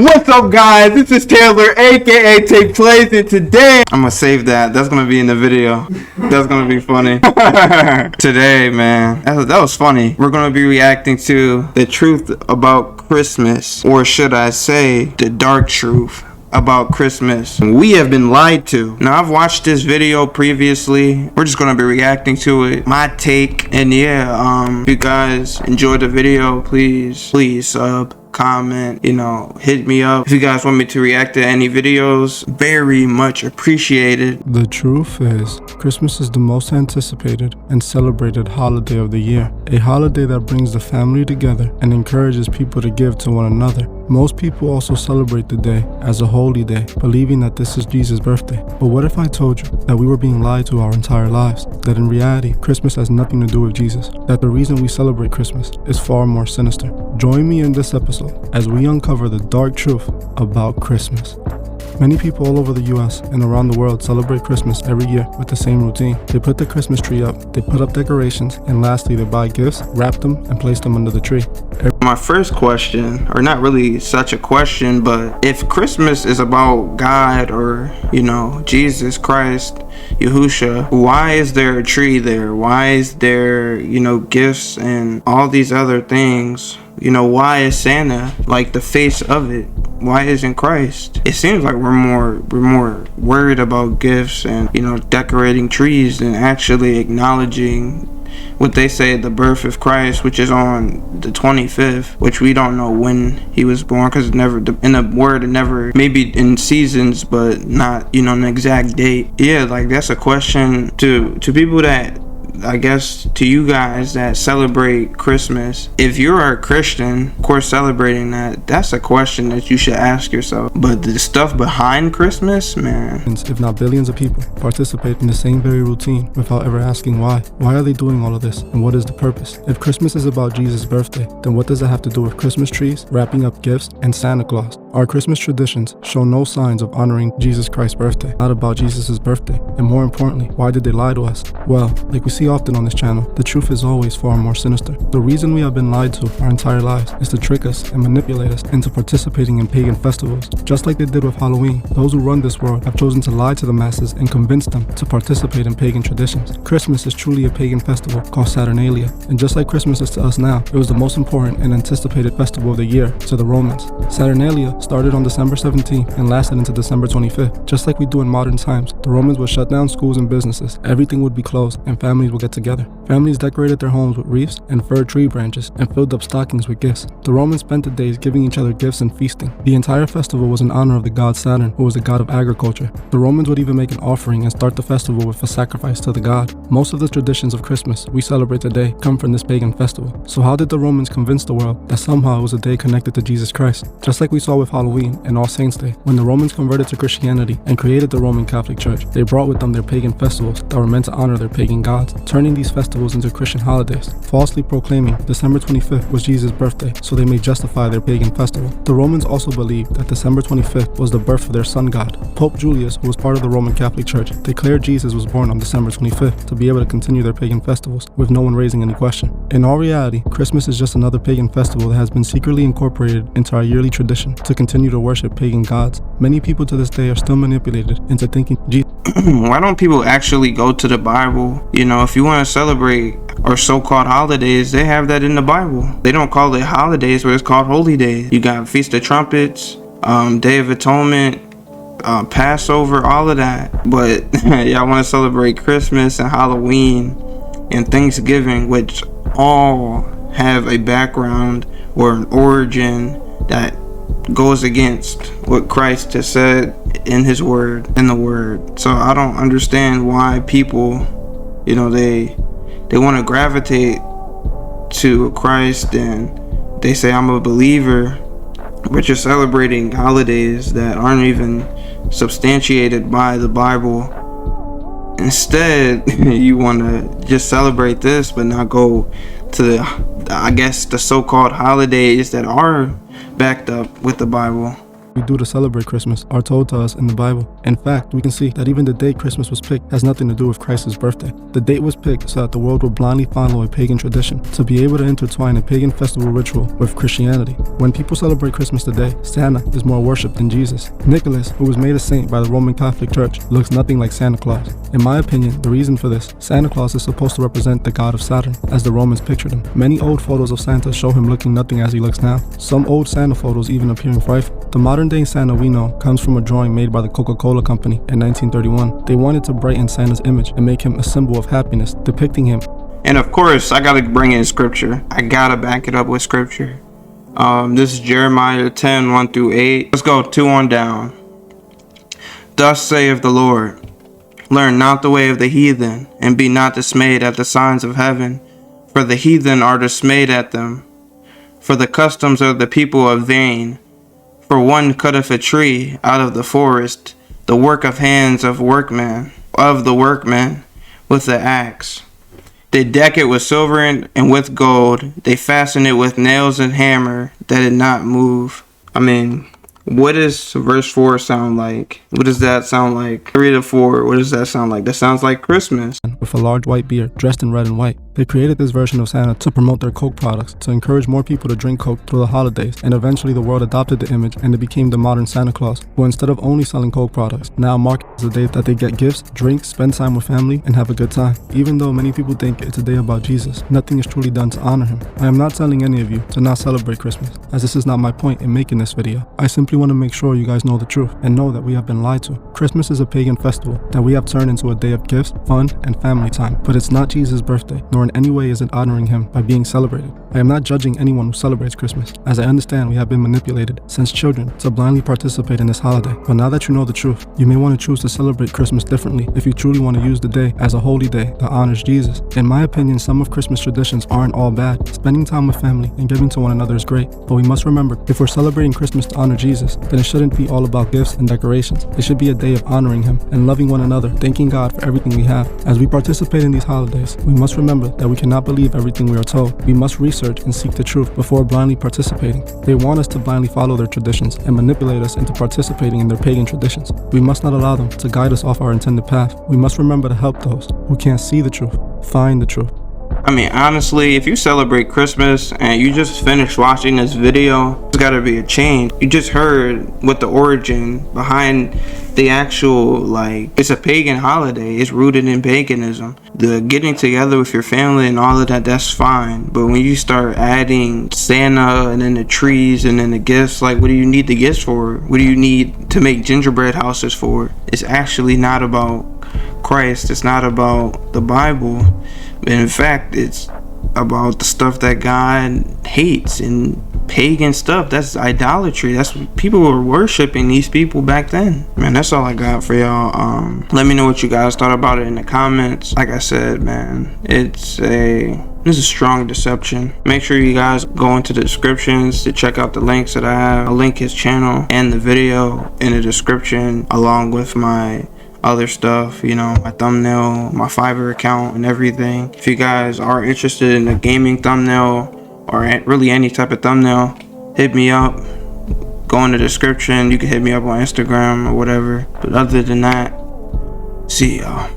What's up, guys? This is Taylor, aka TayPlayz, and today I'm gonna save that. That's gonna be in the video. That's gonna be funny. Today, man, that was funny. We're gonna be reacting to the truth about Christmas, or should I say, the dark truth about Christmas. We have been lied to. Now, I've watched this video previously. We're just gonna be reacting to it, my take. And yeah, if you guys enjoyed the video, please sub, comment, hit me up if you guys want me to react to any videos. Very much appreciated. The truth is, Christmas is the most anticipated and celebrated holiday of the year, a holiday that brings the family together and encourages people to give to one another. Most people also celebrate the day as a holy day, believing that this is Jesus' birthday. But what if I told you that we were being lied to our entire lives? That in reality, Christmas has nothing to do with Jesus? That the reason we celebrate Christmas is far more sinister? Join me in this episode as we uncover the dark truth about Christmas. Many people all over the US and around the world celebrate Christmas every year with the same routine. They put the Christmas tree up, they put up decorations, and lastly they buy gifts, wrap them, and place them under the tree. My first question, or not really such a question, but if Christmas is about God or, Jesus Christ, Yahusha, why is there a tree there? Why is there, gifts and all these other things? Why is Santa like the face of it? Why isn't Christ? It seems like we're more worried about gifts and decorating trees than actually acknowledging what they say the birth of Christ, which is on the 25th, which we don't know when he was born, because it never, in the word, it never, maybe in seasons, but not an exact date. Yeah, like that's a question to people that, I guess, to you guys that celebrate Christmas. If you're a Christian, of course, celebrating that's a question that you should ask yourself. But the stuff behind Christmas, man. If not billions of people participate in the same very routine without ever asking why. Why are they doing all of this, and what is the purpose? If Christmas is about Jesus' birthday, then what does it have to do with Christmas trees, wrapping up gifts, and Santa Claus? Our Christmas traditions show no signs of honoring Jesus Christ's birthday, not about Jesus' birthday. And more importantly, why did they lie to us? Well, like we see often on this channel, the truth is always far more sinister. The reason we have been lied to our entire lives is to trick us and manipulate us into participating in pagan festivals. Just like they did with Halloween, those who run this world have chosen to lie to the masses and convince them to participate in pagan traditions. Christmas is truly a pagan festival called Saturnalia, and just like Christmas is to us now, it was the most important and anticipated festival of the year to the Romans. Saturnalia started on December 17th and lasted into December 25th. Just like we do in modern times, the Romans would shut down schools and businesses, everything would be closed, and families would get together. Families decorated their homes with wreaths and fir tree branches and filled up stockings with gifts. The Romans spent the days giving each other gifts and feasting. The entire festival was in honor of the god Saturn, who was the god of agriculture. The Romans would even make an offering and start the festival with a sacrifice to the god. Most of the traditions of Christmas we celebrate today come from this pagan festival. So how did the Romans convince the world that somehow it was a day connected to Jesus Christ? Just like we saw with Halloween and All Saints Day, when the Romans converted to Christianity and created the Roman Catholic Church, they brought with them their pagan festivals that were meant to honor their pagan gods, turning these festivals into Christian holidays, falsely proclaiming December 25th was Jesus' birthday so they may justify their pagan festival. The Romans also believed that December 25th was the birth of their sun god. Pope Julius, who was part of the Roman Catholic Church, declared Jesus was born on December 25th to be able to continue their pagan festivals with no one raising any question. In all reality, Christmas is just another pagan festival that has been secretly incorporated into our yearly tradition to continue to worship pagan gods. Many people to this day are still manipulated into thinking why don't people actually go to the Bible? If you want to celebrate or so-called holidays, they have that in the Bible. They don't call it holidays, but it's called holy days. You got Feast of Trumpets, Day of Atonement, Passover, all of that. But y'all want to celebrate Christmas and Halloween and Thanksgiving, which all have a background or an origin that goes against what Christ has said in his word, in the word. So I don't understand why people, they want to gravitate to Christ and they say, I'm a believer, but you're celebrating holidays that aren't even substantiated by the Bible. Instead, you want to just celebrate this but not go to the so-called holidays that are backed up with the Bible. we do to celebrate Christmas are told to us in the Bible. In fact, we can see that even the date Christmas was picked has nothing to do with Christ's birthday. The date was picked so that the world would blindly follow a pagan tradition, to be able to intertwine a pagan festival ritual with Christianity. When people celebrate Christmas today, Santa is more worshipped than Jesus. Nicholas, who was made a saint by the Roman Catholic Church, looks nothing like Santa Claus. In my opinion, the reason for this, Santa Claus is supposed to represent the god of Saturn, as the Romans pictured him. Many old photos of Santa show him looking nothing as he looks now. Some old Santa photos even appearing frightful. The modern day Santa we know comes from a drawing made by the Coca-Cola Company in 1931. They wanted to brighten Santa's image and make him a symbol of happiness, depicting him. And of course, I gotta bring in scripture. I gotta back it up with scripture. This is Jeremiah 10, 1 through 8. Let's go 2 on down. Thus saith the Lord, learn not the way of the heathen, and be not dismayed at the signs of heaven, for the heathen are dismayed at them. For the customs of the people are vain. For one cutteth a tree out of the forest, the work of hands of the workman, with the axe. They deck it with silver and with gold. They fasten it with nails and hammer, that it not move. I mean, what does verse 4 sound like? What does that sound like? 3 to 4, what does that sound like? That sounds like Christmas. With a large white beard, dressed in red and white. They created this version of Santa to promote their Coke products, to encourage more people to drink Coke through the holidays, and eventually the world adopted the image and it became the modern Santa Claus, who instead of only selling Coke products, now markets the day that they get gifts, drink, spend time with family, and have a good time. Even though many people think it's a day about Jesus, nothing is truly done to honor him. I am not telling any of you to not celebrate Christmas, as this is not my point in making this video. I simply want to make sure you guys know the truth, and know that we have been lied to. Christmas is a pagan festival that we have turned into a day of gifts, fun, and family time, but it's not Jesus' birthday, nor in any way is it honoring him by being celebrated. I am not judging anyone who celebrates Christmas, as I understand we have been manipulated since children to blindly participate in this holiday. But now that you know the truth, you may want to choose to celebrate Christmas differently if you truly want to use the day as a holy day that honors Jesus. In my opinion, some of Christmas traditions aren't all bad. Spending time with family and giving to one another is great, but we must remember, if we're celebrating Christmas to honor Jesus, then it shouldn't be all about gifts and decorations. It should be a day of honoring him and loving one another, thanking God for everything we have. As we participate in these holidays, we must remember that we cannot believe everything we are told. We must research and seek the truth before blindly participating. They want us to blindly follow their traditions and manipulate us into participating in their pagan traditions. We must not allow them to guide us off our intended path. We must remember to help those who can't see the truth, find the truth. I mean, honestly, if you celebrate Christmas and you just finished watching this video, there's gotta be a change. You just heard what the origin behind the actual, like, it's a pagan holiday. It's rooted in paganism. The getting together with your family and all of that, that's fine. But when you start adding Santa and then the trees and then the gifts, like, what do you need the gifts for? What do you need to make gingerbread houses for? It's actually not about Christ. It's not about the Bible. In fact, it's about the stuff that God hates and pagan stuff. That's idolatry. That's what people were worshiping, these people back then. Man, that's all I got for y'all. Let me know what you guys thought about it in the comments. Like I said, man, this is a strong deception. Make sure you guys go into the descriptions to check out the links that I have. I'll link his channel and the video in the description, along with my other stuff, you know, my thumbnail, my FIVERR account, and everything. If you guys are interested in a gaming thumbnail or really any type of thumbnail, hit me up. Go in the description. You can hit me up on Instagram or whatever. But other than that, see y'all.